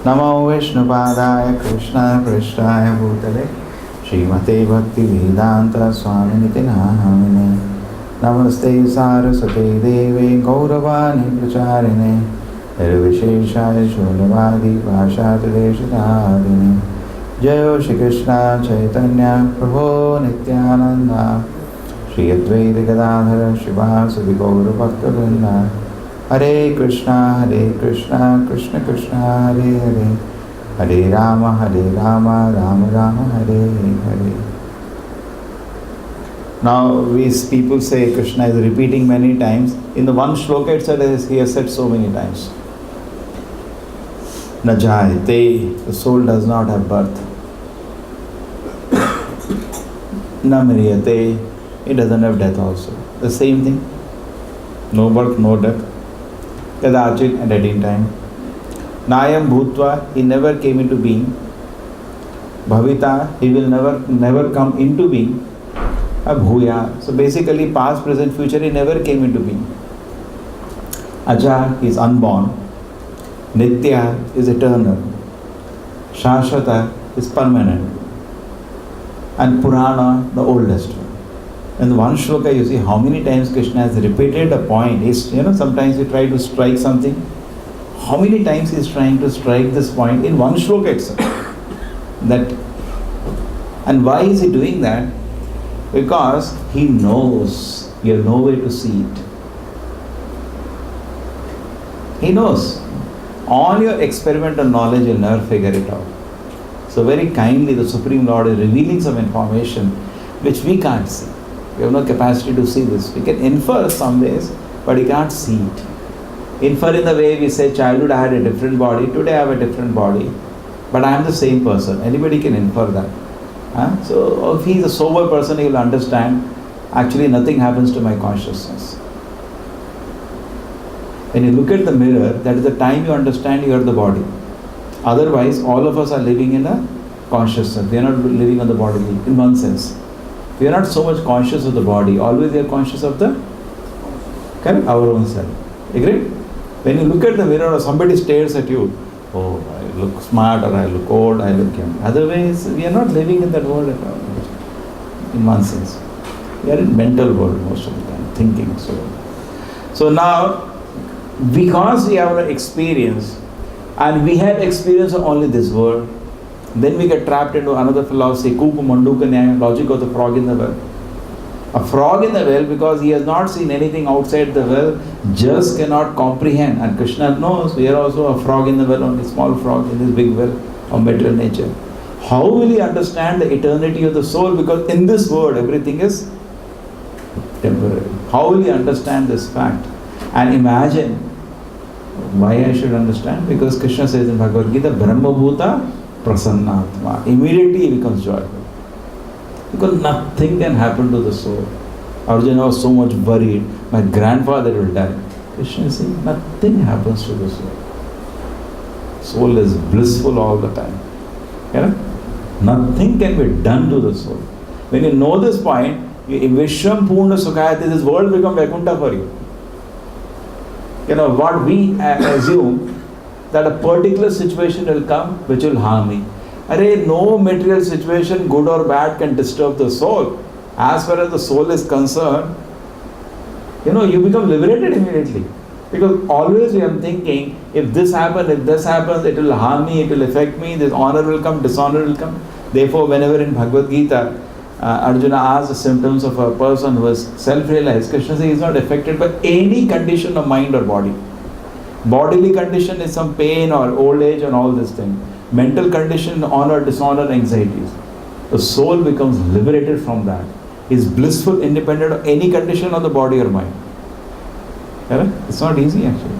Namo Vishnupadaya Krishna Krishnaya Bhutale Srimate Bhakti Vedanta Swaminiti Nahamine Namaste Saraswate Deve Gauravani Pracharine Nirvisheshaya Shulavadi Vashadreshatadine Jayo Shri Krishna Chaitanya Prabhu Nityananda Shri Advaita Gadadhara Shivasadi Gaura Bhakta Vrinda Hare Krishna Krishna Krishna Hare Hare Hare Rama Rama Rama Hare Hare. Now these people say Krishna is repeating many times. In the one shloka itself he has said so many times. Na jayate, the soul does not have birth. Na mriyate, it doesn't have death also. The same thing. No birth, no death. Kadachit, at any time. Nayam bhutva, he never came into being. Bhavita, he will never come into being. Abhuya, so basically past, present, future, he never came into being. Aja is unborn. Nitya is eternal. Shashvata is permanent. And Purana, the oldest one. In one shloka, you see how many times Krishna has repeated a point. He's, sometimes you try to strike something. How many times he's trying to strike this point in one shloka itself? And why is he doing that? Because he knows you have no way to see it. He knows. All your experimental knowledge will never figure it out. So very kindly the Supreme Lord is revealing some information which we can't see. We have no capacity to see this. We can infer some ways, but we can't see it. Infer in the way we say childhood I had a different body, today I have a different body, but I am the same person. Anybody can infer that. So if he is a sober person, he will understand actually nothing happens to my consciousness. When you look at the mirror, that is the time you understand you are the body. Otherwise, all of us are living in a consciousness. We are not living on the body in one sense. We are not so much conscious of the body. Always we are conscious of the our own self. Agreed? When you look at the mirror or somebody stares at you, oh, I look smart or I look old, I look young. Otherwise, we are not living in that world at all. In one sense. We are in mental world most of the time, thinking. So now, because we have an experience, and we have experience of only this world, then we get trapped into another philosophy, Kupu Manduka Nyaya, logic of the frog in the well. A frog in the well, because he has not seen anything outside the well, just cannot comprehend. And Krishna knows we are also a frog in the well, only small frog in this big well of material nature. How will he understand the eternity of the soul? Because in this world, everything is temporary. How will he understand this fact? And imagine why I should understand. Because Krishna says in Bhagavad Gita, Brahma Bhuta Prasannatma. Immediately he becomes joyful. Because nothing can happen to the soul. Arjuna was so much worried, my grandfather will die. Krishna is saying, nothing happens to the soul. Soul is blissful all the time. Nothing can be done to the soul. When you know this point, Vishwam Purna Sukhayati, this world becomes Vaikuntha for you. What we assume that a particular situation will come which will harm me. No material situation, good or bad, can disturb the soul. As far as the soul is concerned, you become liberated immediately. Because always we are thinking, if this happens, it will harm me, it will affect me, this honor will come, dishonor will come. Therefore, whenever in Bhagavad Gita, Arjuna asks the symptoms of a person who is self-realized, Krishna says he is not affected by any condition of mind or body. Bodily condition is some pain or old age and all this thing. Mental condition, honor, dishonor, anxieties. The soul becomes liberated from that. He is blissful, independent of any condition of the body or mind. It's not easy actually.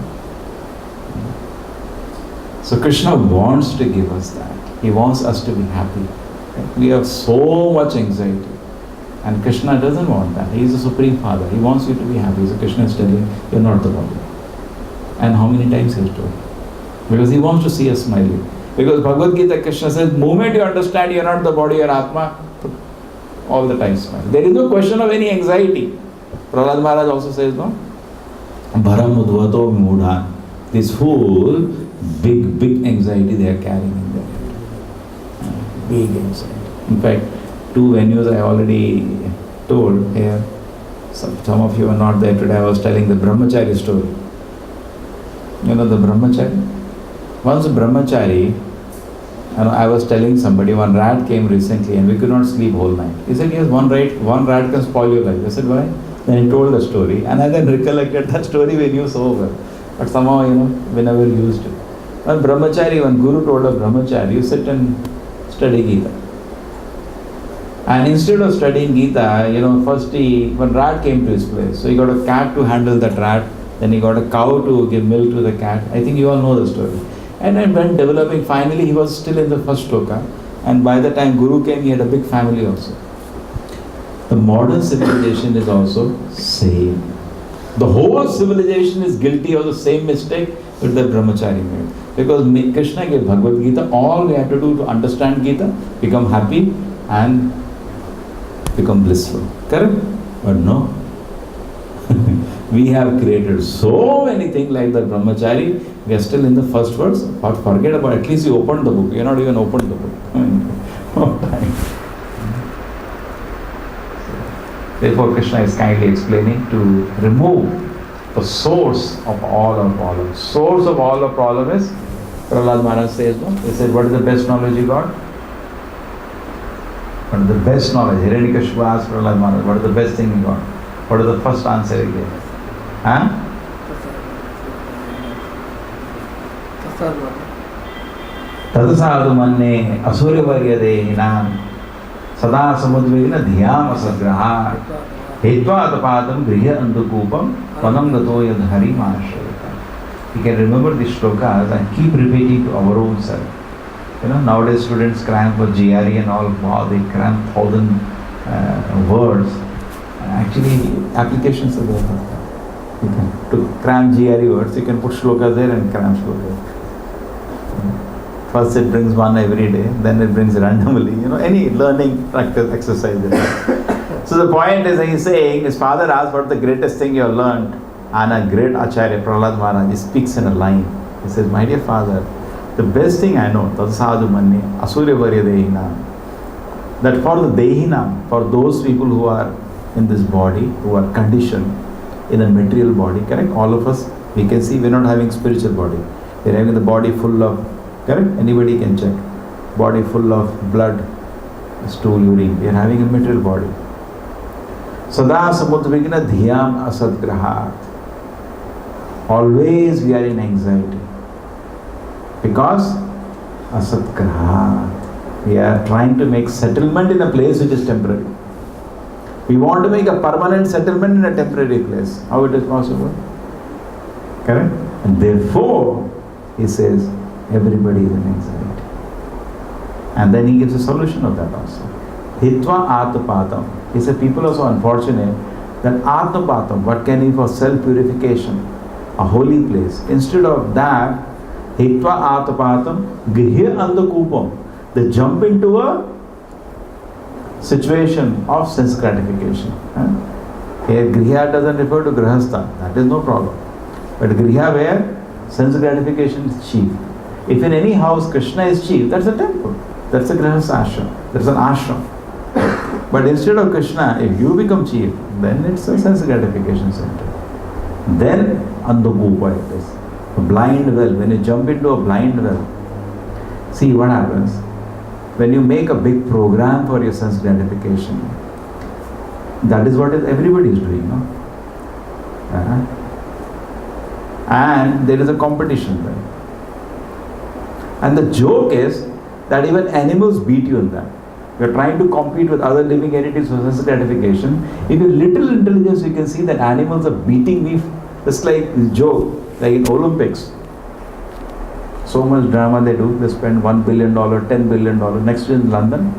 So Krishna wants to give us that. He wants us to be happy. We have so much anxiety. And Krishna doesn't want that. He is the Supreme Father. He wants you to be happy. So Krishna is telling you, you're not the body. And how many times he has told? Because he wants to see us smiling. Because Bhagavad Gita, Krishna says, the moment you understand you're not the body or Atma, all the time smile. There is no question of any anxiety. Prahlad Maharaj also says, no? Bharam udvato mudhan. This fool big anxiety they are carrying in their head. Big anxiety. In fact, 2 venues I already told here. Some of you are not there today. I was telling the brahmachari story. You know the brahmachari? Once a brahmachari, and I was telling somebody, one rat came recently and we could not sleep whole night. He said, yes, one rat can spoil your life. I said, why? Then he told the story, and I then recollected that story we knew so well. But somehow, we never used it. One brahmachari, one guru told a brahmachari, you sit and study Gita. And instead of studying Gita, first one rat came to his place. So he got a cat to handle that rat. Then he got a cow to give milk to the cat. I think you all know the story. And then when developing, finally he was still in the first shloka. And by the time Guru came, he had a big family also. The modern civilization is also same. The whole civilization is guilty of the same mistake that the brahmachari made. Because Krishna gave Bhagavad Gita, all we have to do to understand Gita, become happy and become blissful. Correct? But no. We have created so many things like the brahmachari. We are still in the first verse. But forget about it. At least you opened the book. You are not even opened the book. Therefore, Krishna is kindly explaining to remove the source of all our problems. Source of all our problem is, Prahlad Maharaj says, no? He said, what is the best knowledge you got? What is the best knowledge? Hiranyakashipu asked Prahlad Maharaj, what is the best thing you got? What is the first answer he gave? Tadasadu manne asuryavaryadehinam sada samudvigna dhyam asagraha hetva atapadam griya andukupam panam gato yadhari mahashrita. You can remember these shlokas and keep repeating to our own self. Nowadays students cram for GRE and all, wow, they cram 1,000 words. Actually, applications are there. You can, to cram GRE words, you can put shlokas there and cram shlokas. First it brings one every day, then it brings randomly, any learning practice exercise. So the point is, he's saying, his father asked, what is the greatest thing you have learned? And a great Acharya, Prahlad Maharaj, he speaks in a line. He says, my dear father, the best thing I know, Tadasadu manne asuryavarya dehinam, that for the dehinam, for those people who are in this body, who are conditioned in a material body, correct? All of us, we can see we're not having spiritual body. We're having the body full of, correct? Anybody can check. Body full of blood, stool, urine. We are having a material body. Sada samudvigna dhyam asadgrahat. Always we are in anxiety. Because asadgrahat. We are trying to make settlement in a place which is temporary. We want to make a permanent settlement in a temporary place. How it is possible? Correct? And therefore, he says, everybody is in anxiety. And then he gives a solution of that also. Hitva atpatam. He said, people are so unfortunate that atpatam, what can be for self-purification, a holy place. Instead of that, hitva atpatam, grihya andakupam. They jump into a situation of sense gratification. Here Griha doesn't refer to Grihastha, that is no problem. But Griha where sense gratification is chief. If in any house Krishna is chief, that's a temple. That's a Grihastha ashram. That's an ashram. But instead of Krishna, if you become chief, then it's a sense gratification center. Then Andapupa it is. A blind well. When you jump into a blind well, see what happens. When you make a big program for your sense gratification, that is what everybody is doing, no? And there is a competition there. And the joke is that even animals beat you in that. You are trying to compete with other living entities for sense gratification. If you have little intelligence, you can see that animals are beating me. It's like this joke, like in Olympics. So much drama they do. They spend $1 billion, $10 billion. Next in London,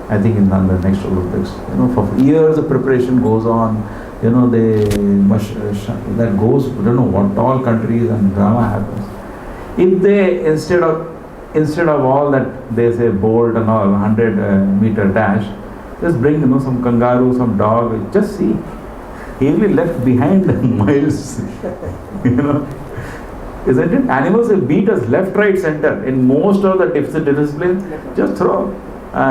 I think in London, next Olympics. For years the preparation goes on. That goes, I don't know what all countries, and drama happens. If they instead of all that they say bolt and all 100-meter dash, just bring some kangaroo, some dog. Just see, he will be left behind miles. Isn't it? Animals will beat us left, right, center. In most of the disciplines, just throw.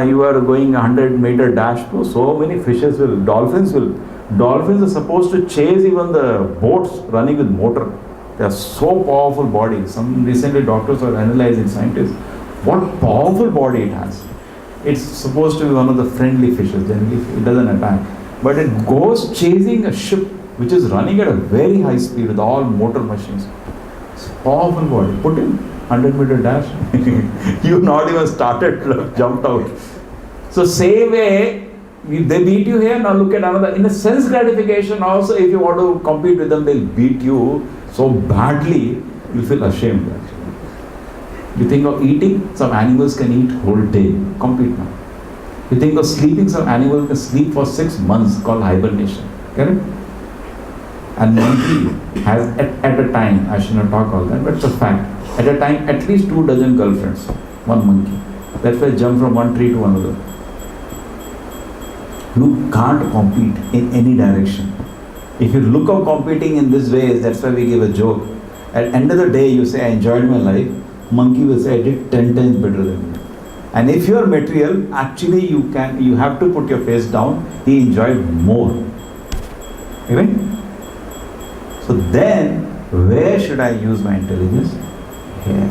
You are going 100-meter dash. So many fishes will. Dolphins are supposed to chase even the boats running with motor. They are so powerful bodies. Some recently doctors are analyzing, scientists, what powerful body it has. It's supposed to be one of the friendly fishes. Generally, it doesn't attack, but it goes chasing a ship which is running at a very high speed with all motor machines. It's a powerful body. Put in 100-meter dash. You not even started, jumped out. So same way, they beat you here. Now look at another. In a sense gratification also, if you want to compete with them, they'll beat you so badly, you feel ashamed. You think of eating, some animals can eat whole day, compete now. You think of sleeping, some animals can sleep for 6 months, called hibernation. Correct? And monkey has at a time, I should not talk all that, but it's a fact. At a time, at least 2 dozen girlfriends, one monkey. That's why jump from one tree to another. You can't compete in any direction. If you look at competing in this way, that's why we give a joke. At the end of the day, you say, I enjoyed my life. Monkey will say, I did 10 times better than you. And if you are material, actually you have to put your face down. He enjoyed more. Right? So then, where should I use my intelligence? Here.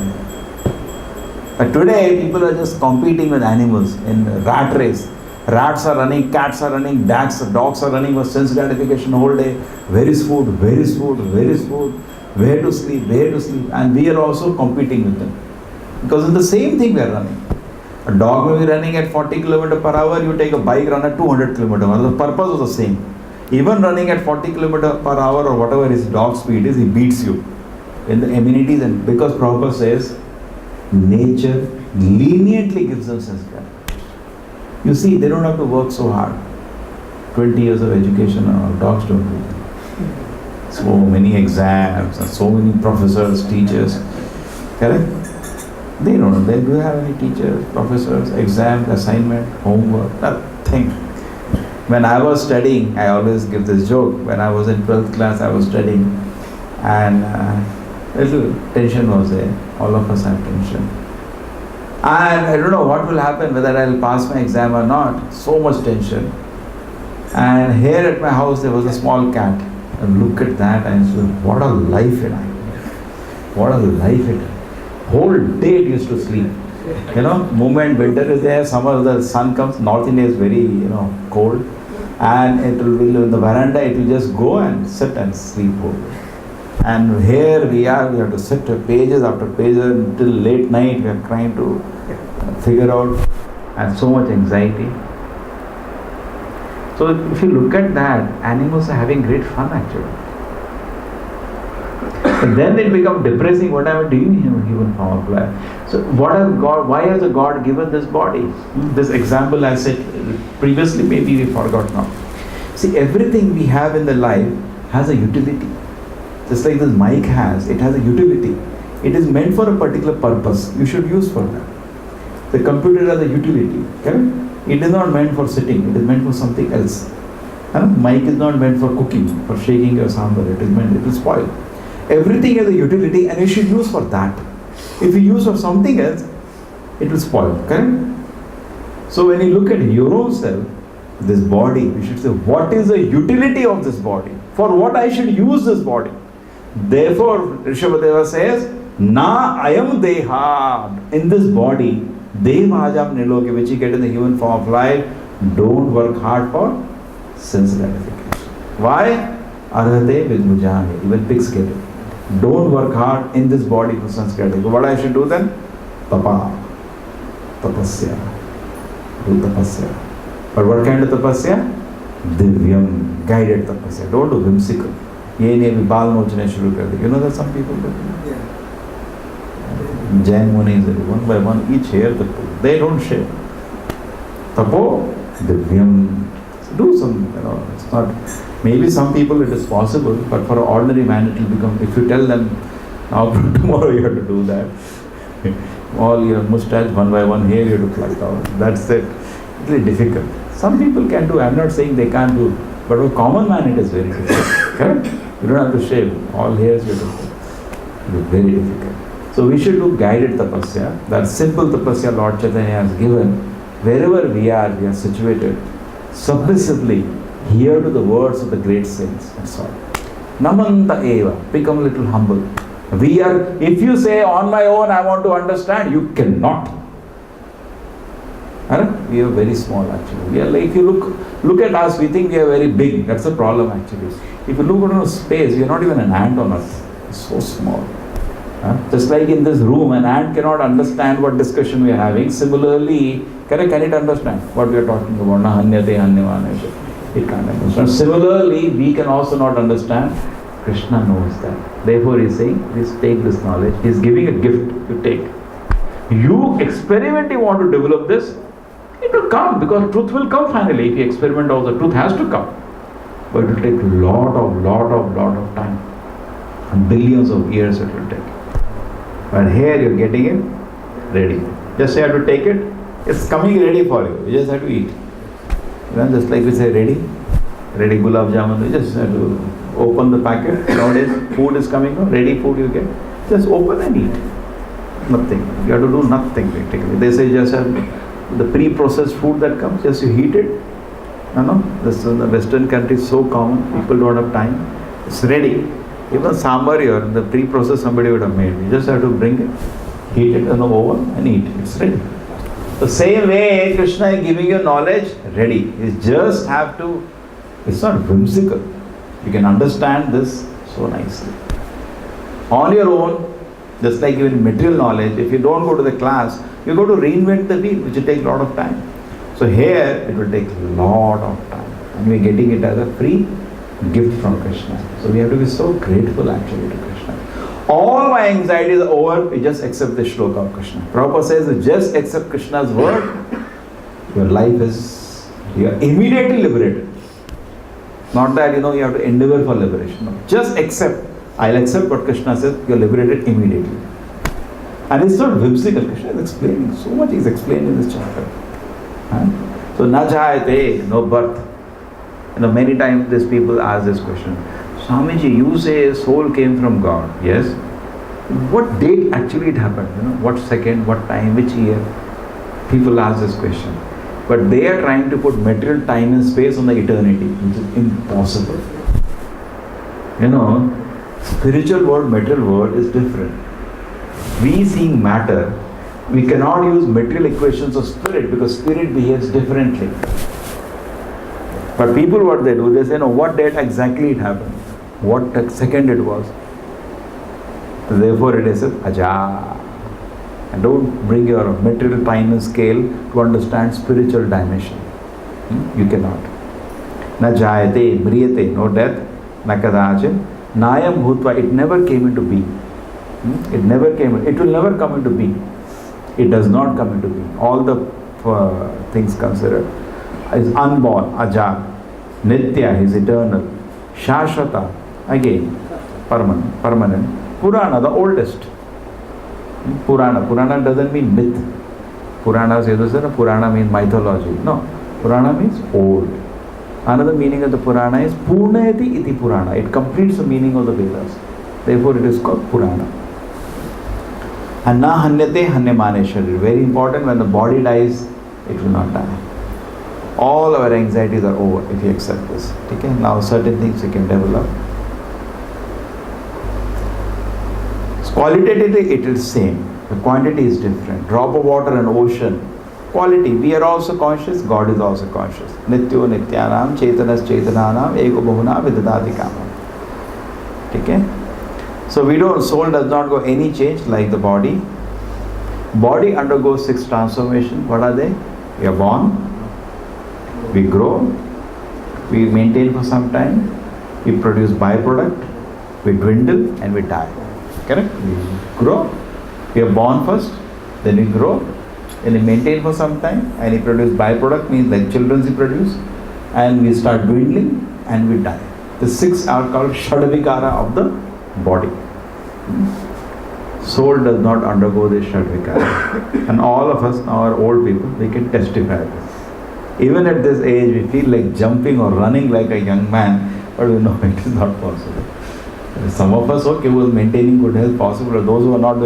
But today, people are just competing with animals in a rat race. Rats are running, cats are running, dogs are running for sense gratification the whole day. Where is food? Where is food? Where is food? Where to sleep? Where to sleep? And we are also competing with them. Because it's the same thing we are running. A dog may be running at 40 km per hour, you take a bike run at 200 km per hour. The purpose is the same. Even running at 40 km per hour or whatever his dog speed is, he beats you in the amenities. And because Prabhupada says, nature leniently gives them sense gratification. You see, they don't have to work so hard. 20 years of education, dogs don't do that. So many exams, and so many professors, teachers. Correct? They don't. They do have any teachers, professors, exams, assignment, homework, nothing. When I was studying, I always give this joke. When I was in 12th class, I was studying, and little tension was there. All of us had tension. And I don't know what will happen, whether I'll pass my exam or not. So much tension. And here at my house, there was a small cat. And look at that, and said, what a life it had. What a life it had. Whole day it used to sleep. Moment winter is there, summer the sun comes, North India is very, cold. And it will be in the veranda, it will just go and sit and sleep whole day. And here we have to sit pages after pages until late night. We are trying to figure out, and so much anxiety. So if you look at that, animals are having great fun actually. But then it becomes depressing. What am I doing in human form of life? So why has the God given this body? This example I said previously, maybe we forgot now. See, everything we have in the life has a utility. Just like this mic has, it has a utility. It is meant for a particular purpose. You should use for that. The computer has a utility. Correct? It is not meant for sitting. It is meant for something else. Mic is not meant for cooking, for shaking your sambar. It will spoil. Everything has a utility, and you should use for that. If you use for something else, it will spoil. Correct? So when you look at your own self, this body, you should say, what is the utility of this body? For what I should use this body? Therefore, Rishabhadeva says, Na ayam deha. In this body, devajam niloke, which you get in the human form of life, don't work hard for sense gratification. Why? Arhate vidmujane. Even pigs get it. Don't work hard in this body for sense gratification. What I should do then? Tapa. Tapasya. Do tapasya. But what kind of tapasya? Divyam. Guided tapasya. Don't do whimsical. You know that some people do. Jain Munis, one by one, each hair they pull. They don't shave. Tapo, divyam. Do some, it's not. Maybe some people it is possible, but for an ordinary man it will become, if you tell them, now from tomorrow you have to do that. All your mustache, one by one hair you have to pluck out. That's it. It's really difficult. Some people can do, I'm not saying they can't do, but for a common man it is very difficult. Correct? You don't have to shave. All hairs you have to It is very difficult. So we should do guided tapasya. That simple tapasya Lord Chaitanya has given. Wherever we are situated, submissively hear to the words of the great saints. That's all. Namanta eva. Become a little humble. If you say on my own I want to understand, you cannot. We are very small actually. We are like, if you look at us, we think we are very big. That's the problem actually. If you look at space, we are not even an ant on earth. It's so small. Just like in this room, an ant cannot understand what discussion we are having. Similarly, can it understand what we are talking about? Na hanyate hanyavane. It can't understand. Similarly, we can also not understand. Krishna knows that. Therefore, he is saying, please take this knowledge. He is giving a gift. You take. You experiment. You want to develop this. It will come, because truth will come finally. If you experiment also, truth has to come. But it will take lot of time. And billions of years it will take. But here you are getting it ready. Just you have to take it. It's coming ready for you. You just have to eat. Just like we say ready gulab jamun. You just have to open the packet. Nowadays food is coming out. Ready food you get. Just open and eat. Nothing. You have to do nothing practically. They say just have the pre-processed food that comes, just you heat it. This in the Western countries so common, people don't have time. It's ready. Even sambar here, the pre-processed somebody would have made. You just have to bring it, heat it in the oven and eat. It's ready. The same way Krishna is giving you knowledge, ready. You just have to, it's not whimsical. You can understand this so nicely. On your own, just like even material knowledge, if you don't go to the class, you go to reinvent the wheel, which will take a lot of time. So here, it will take a lot of time. And we are getting it as a free gift from Krishna. So we have to be so grateful actually to Krishna. All my anxieties are over, we just accept the shloka of Krishna. Prabhupada says, just accept Krishna's word, your life is, you are immediately liberated. Not that, you have to endeavor for liberation. No. Just accept. I'll accept what Krishna says, you are liberated immediately. And it's not whimsical. Krishna is explaining. So much is explained in this chapter. So, na jayate, no birth. Many times these people ask this question. Swamiji, you say soul came from God. Yes. What date actually it happened? What second, what time, which year? People ask this question. But they are trying to put material time and space on the eternity, which is impossible. Spiritual world, material world is different. We seeing matter, we cannot use material equations of spirit because spirit behaves differently. But people, what they do, they say, what date exactly it happened, what second it was. Therefore it is aja. And don't bring your material time and scale to understand spiritual dimension. You cannot. Na jayate, mriyate, no death, na kadachin, nayam bhutva, it never came into being. It never came, it will never come into being. It does not come into being. All the things considered is unborn, aja, nitya is eternal, shashvata, again, permanent, Purana, the oldest. Purana doesn't mean myth. Purana means mythology. No, Purana means old. Another meaning of the Purana is Purnayati iti Purana. It completes the meaning of the Vedas. Therefore it is called Purana. And na hanyate hanyamane sharir. Very important, when the body dies, it will not die. All our anxieties are over if you accept this. Okay? Now certain things you can develop. Qualitatively it is same. The quantity is different. Drop of water and ocean. Quality, we are also conscious, God is also conscious. Nityo nityanam, chetanas chetananam, ego bahuna vidadati kamam. Okay? So soul does not go any change like the body. Body undergoes 6 transformations. What are they? We are born, we grow, we maintain for some time, we produce byproduct, we dwindle and we die. Correct? We grow, we are born first, then we grow, then we maintain for some time, and we produce byproduct, means like children we produce, and we start dwindling and we die. The 6 are called Shadvikara of the body. Soul does not undergo this Shadvikara. And all of us now are old people, we can testify this. Even at this age, we feel like jumping or running like a young man, but we know it is not possible. Some of us, okay, who are maintaining good health possible, or those who are not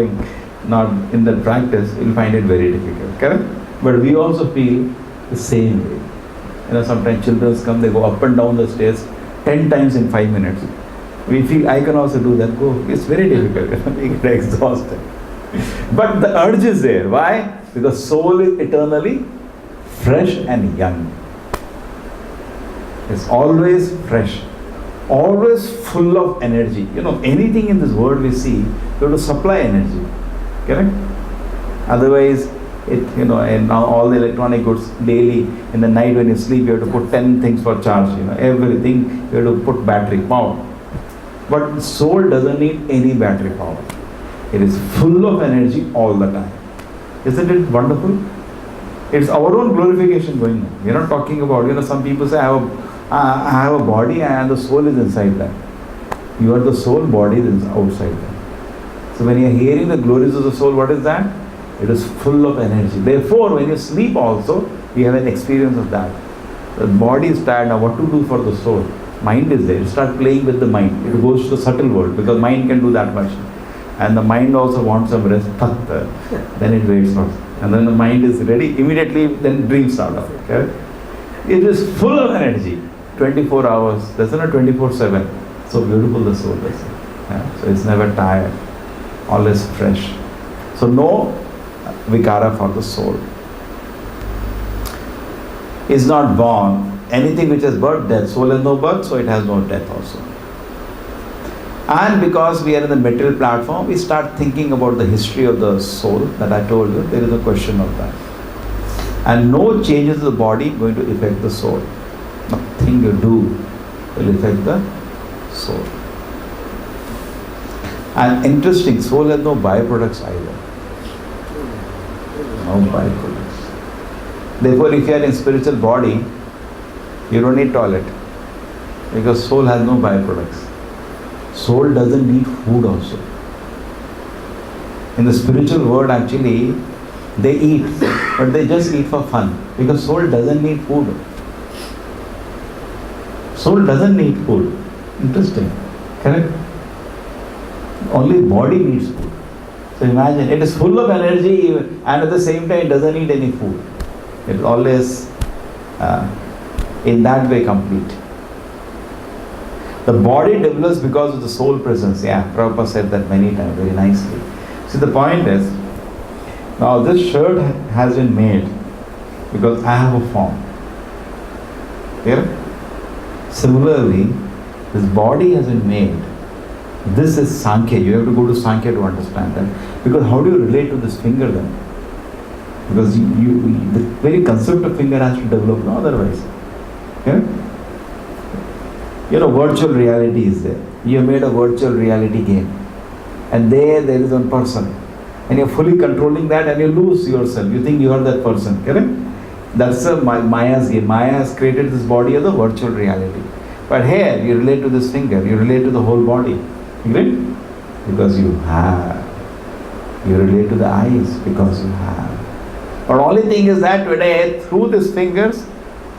in the practice, will find it very difficult, correct? But we also feel the same way. Sometimes children come, they go up and down the stairs 10 times in 5 minutes. We feel, I can also do that. Go. It's very difficult. We get exhausted. But the urge is there. Why? Because soul is eternally fresh and young. It's always fresh, always full of energy. Anything in this world we see, you have to supply energy. Correct? Otherwise, and now all the electronic goods daily, in the night when you sleep, you have to put 10 things for charge. Everything, you have to put battery power. But soul doesn't need any battery power. It is full of energy all the time. Isn't it wonderful? It's our own glorification going on. We're not talking about, some people say, I have a body and the soul is inside that. You are the soul, body is outside that. So when you are hearing the glories of the soul, what is that? It is full of energy. Therefore, when you sleep also, you have an experience of that. The body is tired. Now what to do for the soul? Mind is there. You start playing with the mind. It goes to the subtle world because mind can do that much. And the mind also wants some rest. Then it waits for. And then the mind is ready. Immediately then dreams start off. Okay? It is full of energy. 24 hours. That's not 24/7. So beautiful the soul is. Yeah? So it's never tired. Always fresh. So no vikara for the soul. Is not born. Anything which has birth, death. Soul has no birth, so it has no death also. And because we are in the material platform, we start thinking about the history of the soul that I told you. There is a question of that. And no changes in the body going to affect the soul. Nothing you do will affect the soul. And interesting, soul has no byproducts either. No byproducts. Therefore, if you are in spiritual body, you don't need toilet. Because soul has no byproducts. Soul doesn't need food also. In the spiritual world, actually, they eat, but they just eat for fun. Because soul doesn't need food. Soul doesn't need food. Interesting. Correct? Only body needs food. So imagine, it is full of energy and at the same time it doesn't need any food. It is always in that way complete. The body develops because of the soul presence. Yeah, Prabhupada said that many times, very nicely. See, the point is, now this shirt has been made because I have a form. Here? Similarly, this body has been made. This is Sankhya. You have to go to Sankhya to understand that. Because how do you relate to this finger then? Because the very concept of finger has to develop, no otherwise. Yeah? Virtual reality is there. You have made a virtual reality game. And there is one person. And you're fully controlling that and you lose yourself. You think you are that person. Correct? That's Maya's game. Maya has created this body as a virtual reality. But here, you relate to this finger. You relate to the whole body. Agree? Because you have. You relate to the eyes because you have. But only thing is that today, through these fingers,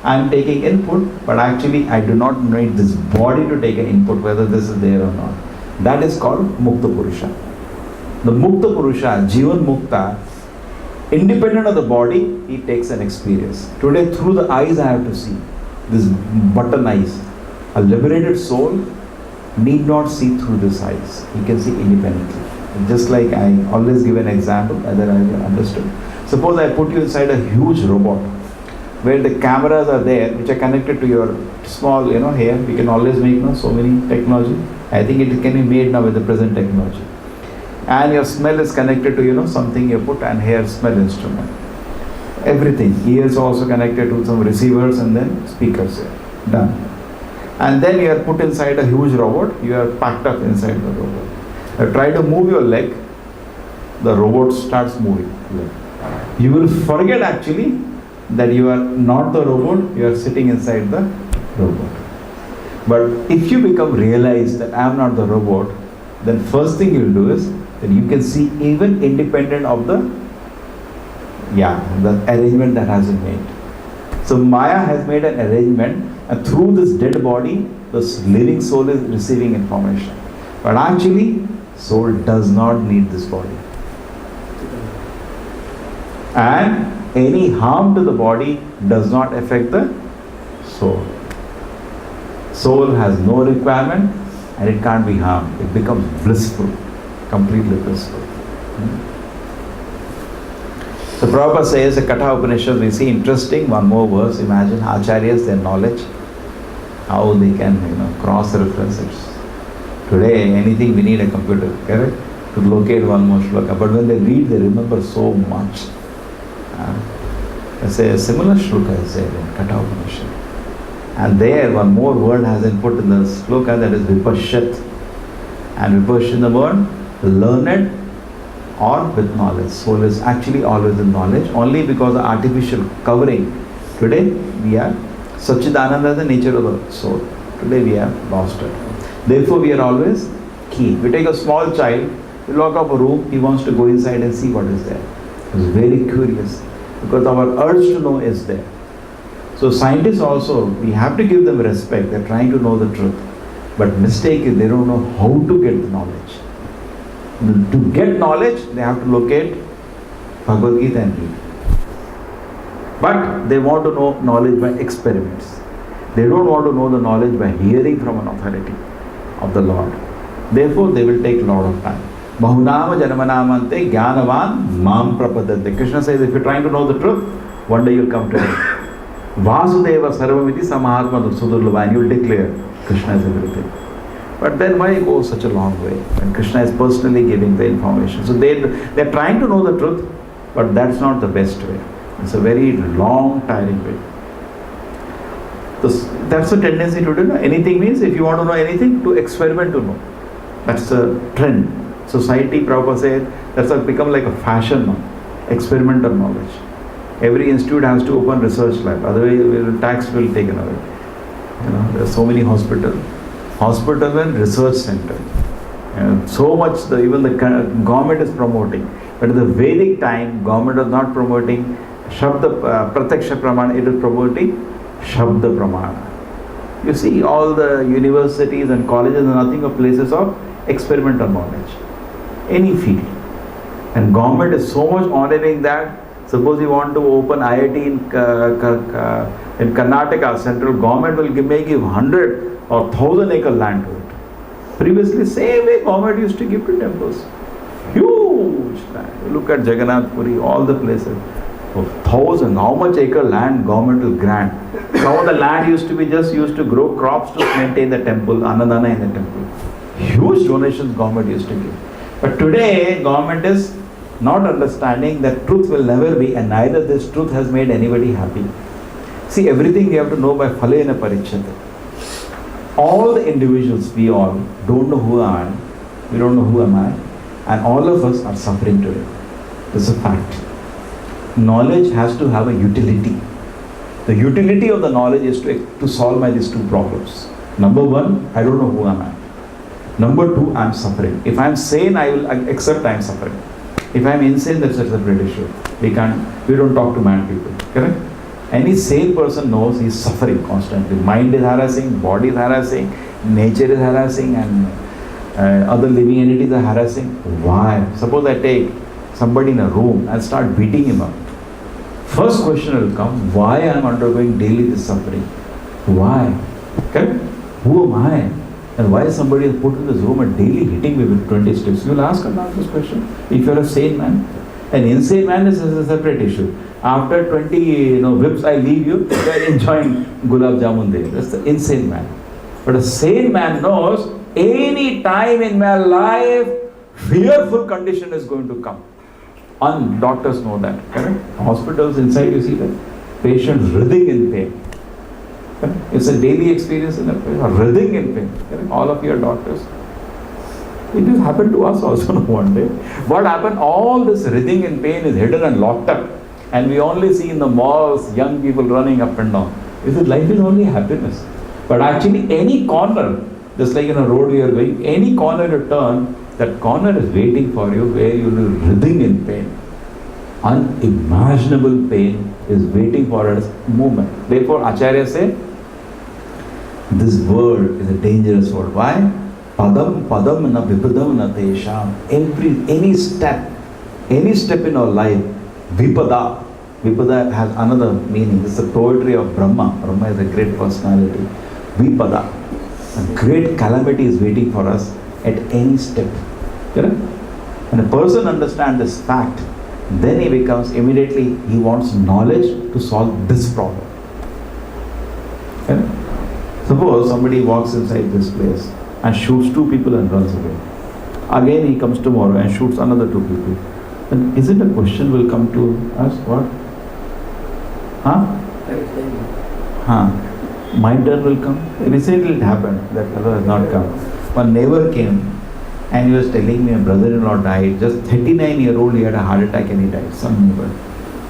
I am taking input, but actually I do not need this body to take an input, whether this is there or not. That is called Mukta Purusha. The Mukta Purusha, Jivan Mukta, independent of the body, he takes an experience. Today, through the eyes I have to see. This button eyes. A liberated soul need not see through this eyes. He can see independently. Just like I always give an example, whether I understood. Suppose I put you inside a huge robot, where the cameras are there, which are connected to your small, here, we can always make so many technology. I think it can be made now with the present technology. And your smell is connected to, something you put, and hair smell instrument. Everything. Ears also connected to some receivers and then speakers here. Done. And then you are put inside a huge robot, you are packed up inside the robot. You try to move your leg, the robot starts moving. You will forget actually that you are not the robot, you are sitting inside the robot. But if you become realized that I am not the robot, then first thing you will do is that you can see even independent of the arrangement that has been made. So Maya has made an arrangement, and through this dead body, this living soul is receiving information. But actually, soul does not need this body. And any harm to the body does not affect the soul. Soul has no requirement and it can't be harmed. It becomes blissful, completely blissful. So Prabhupada says, a Katha Upanishad, we see interesting, one more verse. Imagine Acharyas, their knowledge, how they can, cross-reference it. Today, anything we need a computer, correct? To locate one more shloka. But when they read, they remember so much. There's a similar shloka is there in Katha Upanishad. And there, one more word has been put in the shloka, that is Vipashyat. And Vipashyat in the word, learned or with knowledge. Soul is actually always in knowledge, only because of artificial covering. Today, we are Satchidananda is the nature of the soul. Today, we have lost it. Therefore, we are always keen. We take a small child, we lock up a room, he wants to go inside and see what is there. He's very curious, because our urge to know is there. So scientists also, we have to give them respect. They're trying to know the truth. But mistake is they don't know how to get the knowledge. To get knowledge, they have to locate Bhagavad Gita and read. But they want to know knowledge by experiments. They don't want to know the knowledge by hearing from an authority of the Lord. Therefore, they will take a lot of time. Bahunama janmanamante jnanavan mam prapadante. Krishna says, if you're trying to know the truth, one day you'll come to it. Vasudeva sarvamiti samahatma sudurlabha, and you'll declare Krishna is everything. But then why go such a long way when Krishna is personally giving the information? So they're trying to know the truth, but that's not the best way. It's a very long, tiring way. That's the tendency to do. Anything means, if you want to know anything, to experiment to know. That's the trend. Society, Prabhupada said, that's become like a fashion now. Experimental knowledge. Every institute has to open research lab, otherwise tax will be taken away. There are so many hospitals. Hospital and research center. So much, even the government is promoting. But at the Vedic time, government was not promoting Shabda Pratyaksha Pramana, it is promoting Shabda Pramana. You see, all the universities and colleges are nothing but places of experimental knowledge. Any field. And government is so much honoring that. Suppose you want to open IIT in Karnataka, central government will give 100 or 1,000 acre land to it. Previously, same way government used to give to temples. Huge land. You look at Jagannath Puri, all the places. 1,000, how much acre land government will grant. Some of the land used to be just used to grow crops to maintain the temple, Annadana in the temple. Huge donations government used to give. But today, government is not understanding that truth will never be, and neither this truth has made anybody happy. See, everything we have to know by phalena parichyate. All the individuals, we all don't know who I am, we don't know who am I, and all of us are suffering today. This is a fact. Knowledge has to have a utility. The utility of the knowledge is to solve these two problems. Number one, I don't know who am I. Number two, I am suffering. If I am sane, I will accept I am suffering. If I am insane, that's a separate issue. We don't talk to mad people. Correct? Any sane person knows he is suffering constantly. Mind is harassing, body is harassing, nature is harassing, and other living entities are harassing. Why? Suppose I take somebody in a room and start beating him up. First question will come, why I am undergoing daily this suffering? Why? Correct? Who am I? And why somebody is put in this room and daily hitting me with 20 sticks? You will ask or not this question. If you are a sane man. An insane man is a separate issue. After 20 whips I leave you, you are enjoying gulab jamun there. That's the insane man. But a sane man knows any time in my life, fearful condition is going to come. And doctors know that. Correct? Hospitals inside you see that. Patients writhing in pain. It's a daily experience in a writhing in pain. Correct? All of your doctors. It has happened to us also one day. What happened? All this writhing in pain is hidden and locked up. And we only see in the malls young people running up and down. Life is only happiness. But actually any corner, just like in a road we are going, any corner you turn, that corner is waiting for you where you will be writhing in pain. Unimaginable pain is waiting for us movement. Therefore Acharya say, this world is a dangerous world. Why? Padam padam na vipadam na tesham. Any step in our life, vipada. Vipada has another meaning. It's the poetry of Brahma. Brahma is a great personality. Vipada. A great calamity is waiting for us at any step. Correct? When a person understands this fact, then he becomes immediately, he wants knowledge to solve this problem. Correct? Suppose somebody walks inside this place and shoots 2 people and runs away. Again he comes tomorrow and shoots another 2 people. Then isn't a question will come to us? What? My turn will come. Recently it happened. That fellow has not come. One neighbor came and he was telling me a brother-in-law died. Just 39-year-old, he had a heart attack and he died. Some neighbor.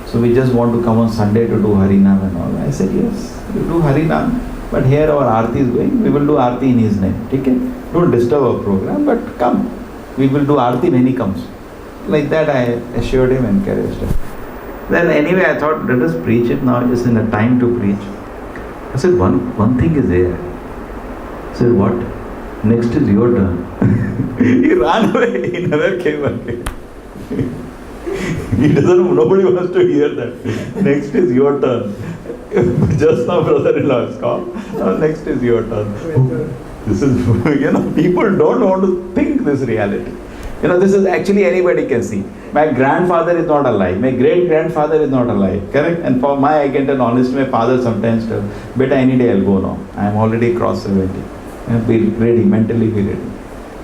So we just want to come on Sunday to do Harinam and all. I said, yes, we do Harinam. But here our Aarti is going. We will do Aarti in his name. Okay? Don't disturb our program, but come. We will do Aarti when he comes. Like that I assured him and encouraged him. Then anyway I thought, let us preach it now. It's in a time to preach. I said, one thing is there. I said, what? Next is your turn. He ran away. He never came again. Nobody wants to hear that. Next is your turn. Just now brother-in-law has come. Now next is your turn. This is, people don't want to think this reality. This is actually anybody can see. My grandfather is not alive. My great-grandfather is not alive. Correct? And for I can tell honestly, my father sometimes tells, beta, any day I'll go now. I am already crossed 70. Be ready, mentally be ready.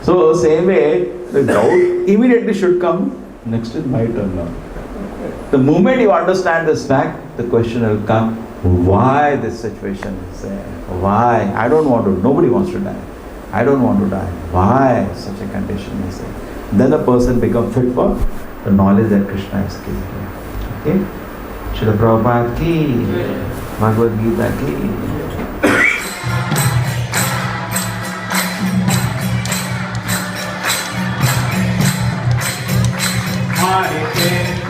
So same way, the doubt immediately should come. Next is my turn now. The moment you understand this fact, the question will come, why this situation is there? Why? I don't want to, nobody wants to die. I don't want to die. Why such a condition is there? Then the person becomes fit for the knowledge that Krishna is giving him. Okay? Srila Prabhupada ki, Bhagavad Gita ki. Hare